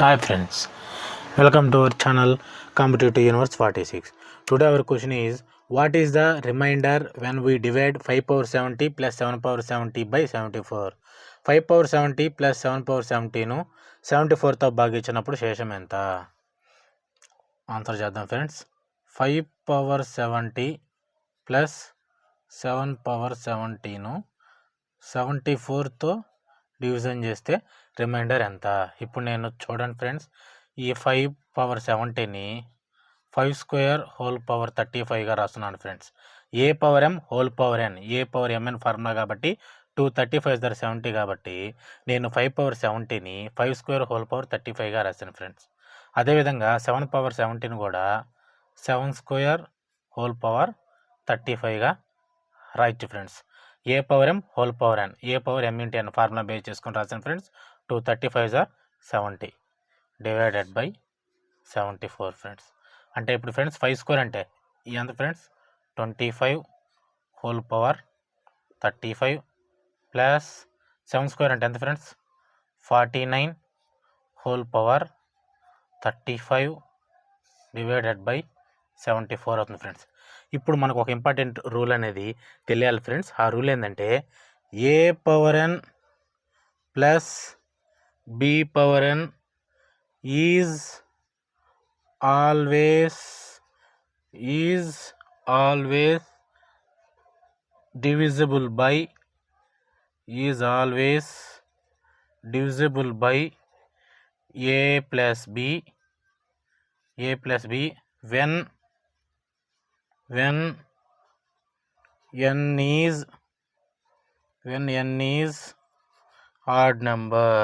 Hi friends, welcome to our channel Competitive Universe 46. Today our question is, what is the remainder when we divide 5 power 70 plus 7 power 70 by 74? 5 power 70 plus 7 power 70 ను 74తో భాగించినప్పుడు శేషం ఎంత? Answer చేద్దాం friends. 5 power 70 plus 7 power 70 ను 74తో division చేస్తే reminder ఎంత? ఇప్పుడు నేను చూడండి ఫ్రెండ్స్, ఈ 5 పవర్ 70ని 5 స్క్వేర్ హోల్ పవర్ 35గా రాస్తున్నాను ఫ్రెండ్స్. ఏ పవర్ ఎం హోల్ పవర్ ఎన్, ఏ పవర్ ఎంఎన్ ఫార్ములా కాబట్టి 235 70 కాబట్టి నేను 5 పవర్ 70ని 5 స్క్వేర్ హోల్ పవర్ 35గా రాశాను ఫ్రెండ్స్. అదేవిధంగా 7 పవర్ 70ని కూడా 7 స్క్వేర్ హోల్ పవర్ 35గా రాయొచ్చు ఫ్రెండ్స్. ఏ పవర్ ఎం హోల్ పవర్ ఎన్, ఏ పవర్ ఎం ఇంటూ ఎన్ ఫార్ములా బేస్ చేసుకొని రాశాను ఫ్రెండ్స్. 235 70 divided by 74 friends. అంటే ఇప్పుడు ఫ్రెండ్స్ 5 స్క్వేర్ అంటే ఎంత friends? 25 whole power 35 plus 7 square అంటే ఎంత friends? 49 whole power 35 divided by 74 అవుతుంది ఫ్రెండ్స్. ఇప్పుడు మనకు ఒక ఇంపార్టెంట్ రూల్ అనేది తెలియాలి ఫ్రెండ్స్. ఆ రూల్ ఏంటంటే a power n plus b power n is always divisible by a plus b when n is odd number.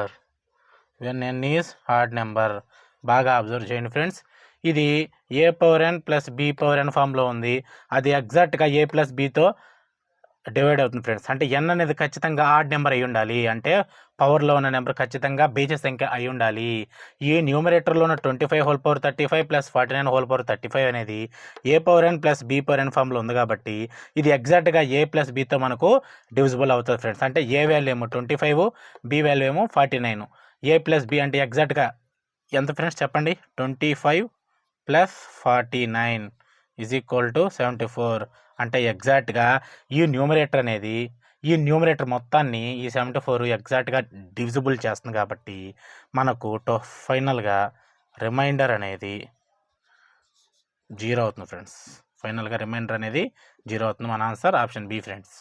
బాగా అబ్జర్వ్ చేయండి ఫ్రెండ్స్. ఇది ఏ power n plus b power ఎన్ ఫామ్లో ఉంది. అది ఎగ్జాక్ట్గా ఏ ప్లస్ బితో డివైడ్ అవుతుంది ఫ్రెండ్స్. అంటే ఎన్ అనేది ఖచ్చితంగా ఆడ్ నెంబర్ అయి ఉండాలి, అంటే పవర్లో ఉన్న నెంబర్ ఖచ్చితంగా బేజెస్ సంఖ్య అయి ఉండాలి. ఈ న్యూమరేటర్లో ఉన్న 25 whole power 35 plus 49 whole power 35 అనేది ఏ power n plus b power ఎన్ ఫామ్లో ఉంది కాబట్టి ఇది ఎగ్జాక్ట్గా ఏ ప్లస్ బితో మనకు డివిజిబుల్ అవుతుంది ఫ్రెండ్స్. అంటే ఏ వాల్యూ ఏమో 25, బి వాల్యూ ఏమో 49. ఏ ప్లస్ బి అంటే ఎగ్జాక్ట్గా ఎంత ఫ్రెండ్స్ చెప్పండి? 25 ప్లస్ 49 ఈజ్ ఈక్వల్ టు 74. అంటే ఎగ్జాక్ట్గా ఈ న్యూమరేటర్ మొత్తాన్ని ఈ 74 ఎగ్జాక్ట్గా డివిజిబుల్ చేస్తుంది కాబట్టి మనకు ఫైనల్గా రిమైండర్ అనేది 0 అవుతుంది ఫ్రెండ్స్. మన ఆన్సర్ ఆప్షన్ బి ఫ్రెండ్స్.